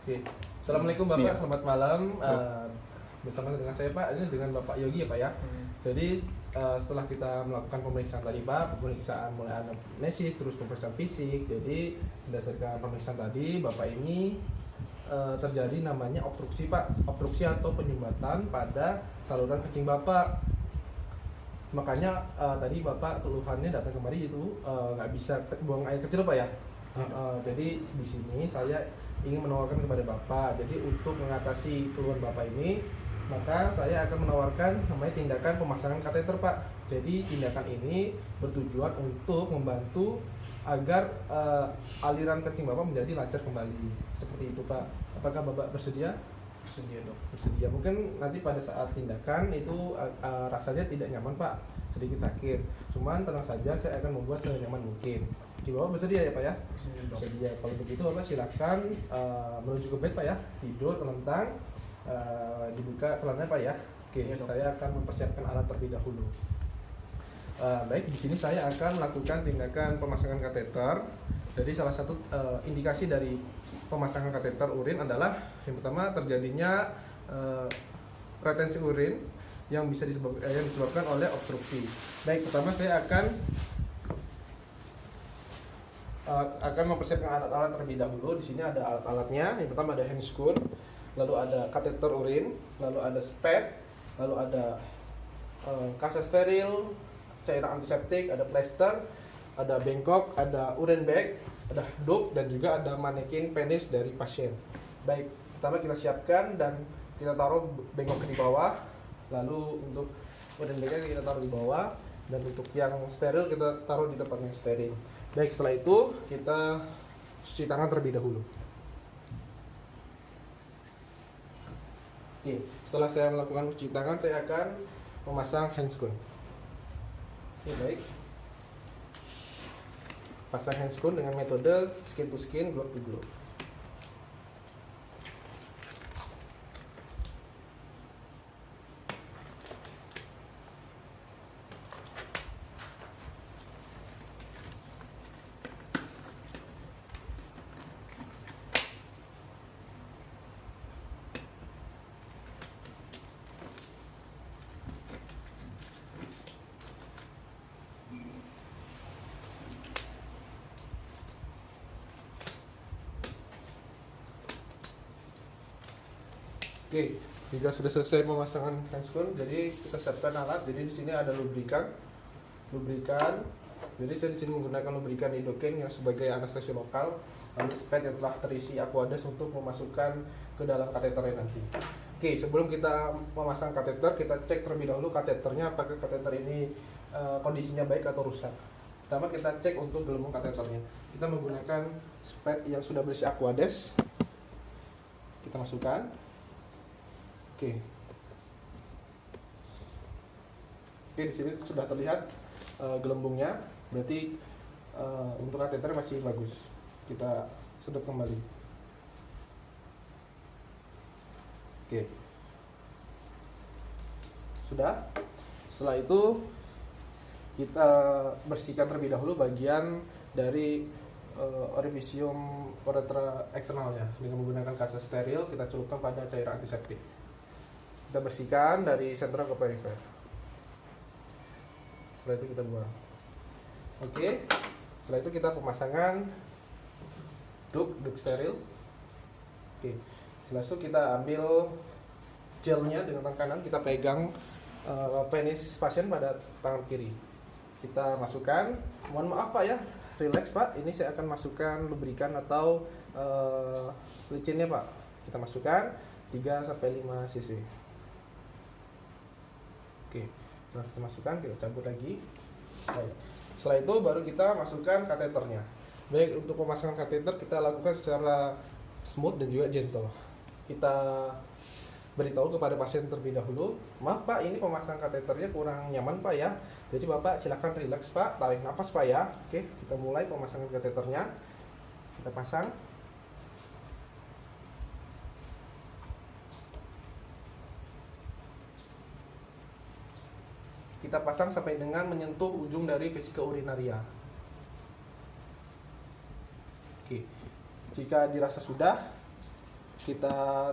Oke. Assalamualaikum Bapak, Iya. selamat malam. Bersama dengan saya Pak, ini dengan Bapak Yogi ya Pak ya. Jadi setelah kita melakukan pemeriksaan tadi Pak, pemeriksaan mulai anamnesis, terus pemeriksaan fisik. Jadi berdasarkan pemeriksaan tadi, Bapak ini terjadi namanya obstruksi Pak, obstruksi atau penyumbatan pada saluran kencing Bapak. Makanya tadi Bapak keluhannya datang kemari itu nggak bisa buang air kecil Pak ya. Jadi di sini saya ingin menawarkan kepada Bapak. Jadi untuk mengatasi keluhan Bapak ini, maka saya akan menawarkan namanya tindakan pemasangan kateter Pak. Jadi tindakan ini bertujuan untuk membantu agar aliran kencing Bapak menjadi lancar kembali. Seperti itu Pak. Apakah Bapak bersedia? Bersedia dok. Bersedia. Mungkin nanti pada saat tindakan itu rasanya tidak nyaman Pak, sedikit sakit. Cuman tenang saja, saya akan membuat senyaman mungkin. Di Bapak bersedia ya Pak ya? Bersedia dok. Bersedia. Kalau begitu Bapak silakan menuju ke bed Pak ya, tidur telentang, dibuka celananya Pak ya. Oke, Iya, dok. saya akan mempersiapkan alat terlebih dahulu. Baik, di sini saya akan melakukan tindakan pemasangan kateter. Jadi salah satu indikasi dari pemasangan kateter urin adalah yang pertama terjadinya retensi urin yang bisa disebabkan oleh obstruksi. Baik, pertama saya akan mempersiapkan alat-alat terlebih dahulu. Di sini ada alat-alatnya. Yang pertama ada handscoon, lalu ada kateter urin, lalu ada spad, lalu ada kaset steril, cairan antiseptik, ada plester, ada bengkok, ada urine bag, ada dope, dan juga ada manekin penis dari pasien. Baik, pertama kita siapkan dan kita taruh bengkok di bawah, lalu untuk urine bagnya kita taruh di bawah, dan untuk yang steril kita taruh di tempat yang steril. Baik, setelah itu kita cuci tangan terlebih dahulu. Oke, setelah saya melakukan cuci tangan, saya akan memasang handscoon. Oke, baik. Pasang handscoon dengan metode skin to skin, glove to glove. Oke, jika sudah selesai pemasangan handscoon, jadi kita siapkan alat. Jadi di sini ada lubrikan. Jadi saya di sini menggunakan lubrikan Idoken yang sebagai anestesi lokal, lalu spad yang telah terisi Aquades untuk memasukkan ke dalam kateternya nanti. Oke, sebelum kita memasang kateter, kita cek terlebih dahulu kateternya apakah kateter ini kondisinya baik atau rusak. Pertama kita cek untuk gelembung kateternya. Kita menggunakan spad yang sudah berisi Aquades. Kita masukkan. Oke, di sini sudah terlihat gelembungnya, berarti untuk kateter masih bagus. Kita sedot kembali. Oke, sudah. Setelah itu kita bersihkan terlebih dahulu bagian dari orifisium uretra eksternalnya dengan menggunakan kaca steril. Kita celupkan pada cairan antiseptik. Kita bersihkan dari sentral ke perifer. Setelah itu kita buang. Oke, setelah itu kita pemasangan duk steril. Oke, setelah itu kita ambil gelnya dengan tangan kanan, kita pegang penis pasien pada tangan kiri. Kita masukkan. Mohon maaf Pak ya, relax Pak. Ini saya akan masukkan lubrikan atau licinnya Pak. Kita masukkan 3-5 cc. Oke, nah kita masukkan, kita cabut lagi. Baik. Setelah itu baru kita masukkan kateternya. Baik, untuk pemasangan kateter kita lakukan secara smooth dan juga gentle. Kita beritahu kepada pasien terlebih dahulu, maaf Pak, ini pemasangan kateternya kurang nyaman Pak ya. Jadi Bapak silakan relax Pak, tarik nafas Pak ya. Oke, kita mulai pemasangan kateternya. Kita pasang. Kita pasang sampai dengan menyentuh ujung dari vesika urinaria. Oke, jika dirasa sudah, kita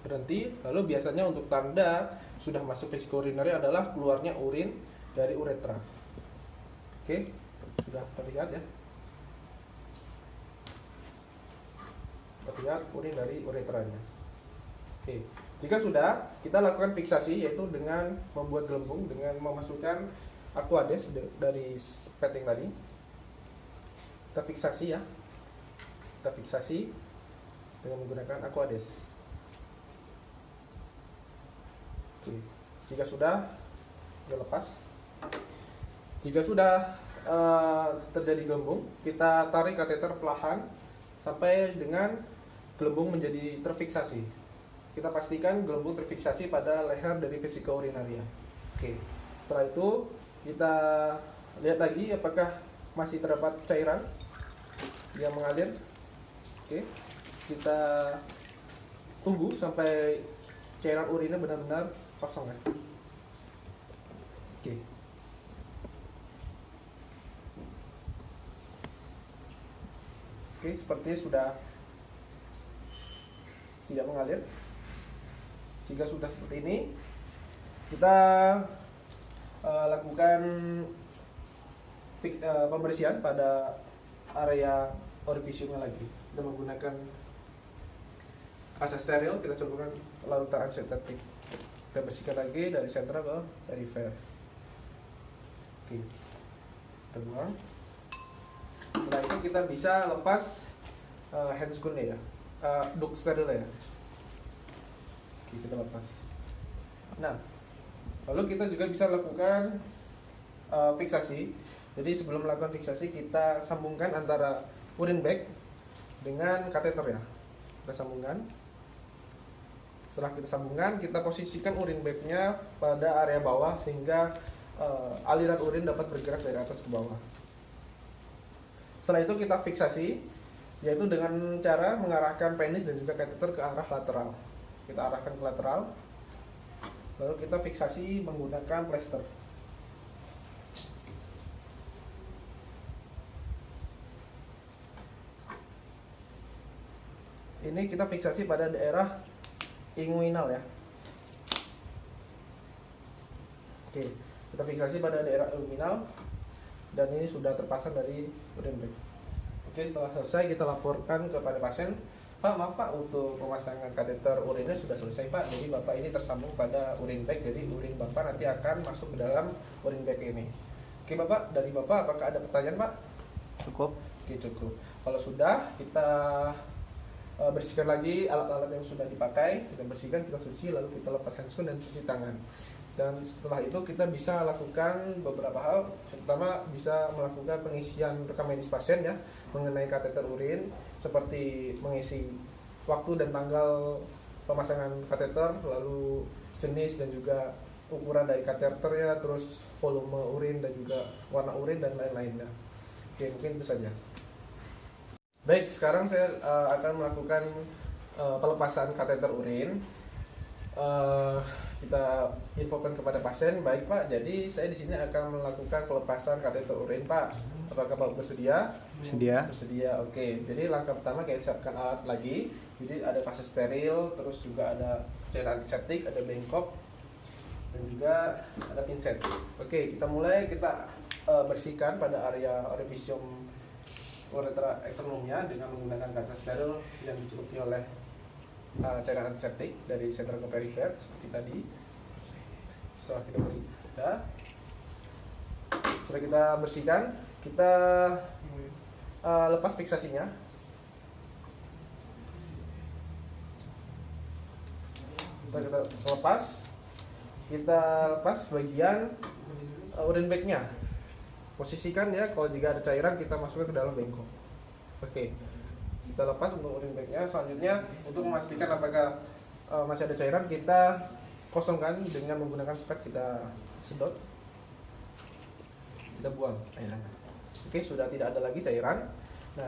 berhenti. Lalu biasanya untuk tanda sudah masuk vesiko urinary adalah keluarnya urin dari uretra. Oke, sudah terlihat ya. Terlihat urin dari uretranya. Oke, jika sudah, kita lakukan fiksasi yaitu dengan membuat gelembung dengan memasukkan aquades dari pet yang tadi. Kita fiksasi ya. Kita fiksasi dengan menggunakan aquades. Oke, jika sudah, kita lepas. Jika sudah terjadi gelembung, kita tarik kateter perlahan sampai dengan gelembung menjadi terfiksasi. Kita pastikan gelembung terfiksasi pada leher dari vesika urinaria. Oke, setelah itu kita lihat lagi apakah masih terdapat cairan yang mengalir. Oke, kita tunggu sampai cairan urinnya benar-benar kosong ya. Oke. Oke, sepertinya sudah tidak mengalir. Jika sudah seperti ini, kita lakukan pembersihan pada area orifisiumnya lagi. Kita menggunakan asa steril, kita campurkan larutan antisetik. Kita bersihkan lagi dari sentra ke perifer. Oke, kita buang. Setelah itu kita bisa lepas handscoon-nya ya, duk steril ya. Oke, kita lepas. Nah, lalu kita juga bisa lakukan fiksasi. Jadi sebelum melakukan fiksasi, kita sambungkan antara urine bag dengan kateter ya. Kita sambungkan. Setelah kita sambungkan, kita posisikan urine bag-nya pada area bawah sehingga aliran urin dapat bergerak dari atas ke bawah. Setelah itu kita fiksasi, yaitu dengan cara mengarahkan penis dan juga kateter ke arah lateral. Kita arahkan ke lateral, lalu kita fiksasi menggunakan plester. Ini kita fiksasi pada daerah inguinal ya. Oke, kita fiksasi pada daerah inguinal. Dan ini sudah terpasang dari urine bag. Oke, setelah selesai kita laporkan kepada pasien, Pak, maaf Pak, untuk pemasangan kateter urinnya sudah selesai Pak. Jadi Bapak ini tersambung pada urine bag, jadi urin Bapak nanti akan masuk ke dalam urine bag ini. Oke Bapak, dari Bapak apakah ada pertanyaan Pak? Cukup. Oke, cukup. Kalau sudah, kita bersihkan lagi alat-alat yang sudah dipakai. Kita bersihkan, kita cuci, lalu kita lepas handscoon dan cuci tangan. Dan setelah itu kita bisa lakukan beberapa hal. Pertama, bisa melakukan pengisian rekam medis pasien ya mengenai kateter urin, seperti mengisi waktu dan tanggal pemasangan kateter, lalu jenis dan juga ukuran dari kateternya, terus volume urin dan juga warna urin dan lain-lainnya. Oke, mungkin itu saja. Baik, sekarang saya akan melakukan pelepasan kateter urin. Kita infokan kepada pasien, baik Pak, jadi saya di sini akan melakukan pelepasan kateter urin Pak. Apakah Pak bersedia? Bersedia, oke. Jadi langkah pertama kita siapkan alat lagi. Jadi ada fase steril, terus juga ada cairan antiseptik, ada bengkok, dan juga ada pincet. Oke, kita mulai, kita bersihkan pada area orifisium uretra eksternumnya dengan menggunakan kaca steril yang dicukupi oleh cairan antiseptik dari sentral ke perifer seperti tadi. Setelah kita beri, sudah kita bersihkan, kita lepas fiksasinya. Kita lepas bagian urine bag-nya. Posisikan ya, kalau jika ada cairan kita masukkan ke dalam bengkok. Oke, kita lepas untuk urine bag-nya. Selanjutnya untuk memastikan apakah masih ada cairan, kita kosongkan dengan menggunakan spek, kita sedot, kita buang cairannya. Oke, sudah tidak ada lagi cairan. Nah,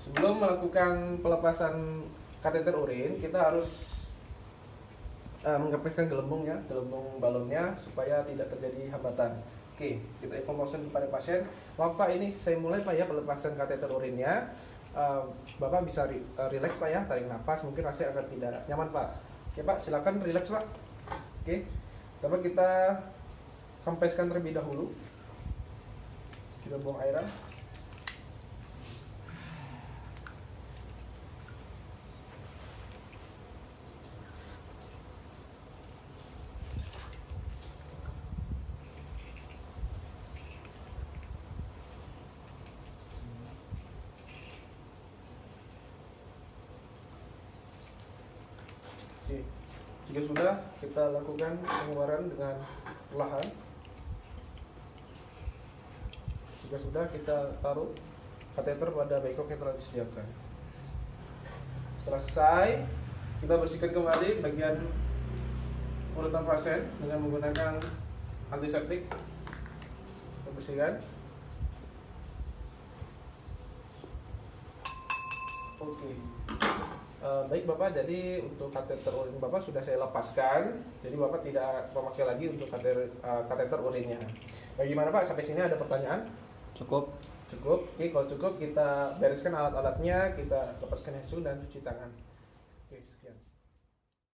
sebelum melakukan pelepasan kateter urin, kita harus mengepeskan gelembung balonnya supaya tidak terjadi hambatan. Oke, kita informasikan kepada pasien, maaf Pak, ini saya mulai Pak ya pelepasan kateter urinnya. Bapak bisa relax Pak ya, tarik nafas, mungkin rasanya akan tidak nyaman Pak. Oke Pak, silakan relax Pak. Oke, coba kita kempeskan terlebih dahulu. Kita buang airan. Oke, jika sudah, kita lakukan pengeluaran dengan perlahan. Jika sudah, kita taruh kateter pada bengkok yang telah disediakan. Setelah selesai, kita bersihkan kembali bagian urutan pasien dengan menggunakan antiseptik. Kita bersihkan. Oke. Baik Bapak, jadi untuk kateter urin Bapak sudah saya lepaskan. Jadi Bapak tidak memakai lagi untuk kateter urinnya. Bagaimana Pak? Sampai sini ada pertanyaan? Cukup. Cukup. Oke, kalau cukup kita bereskan alat-alatnya, kita lepaskan handscoon dan cuci tangan. Oke, sekian.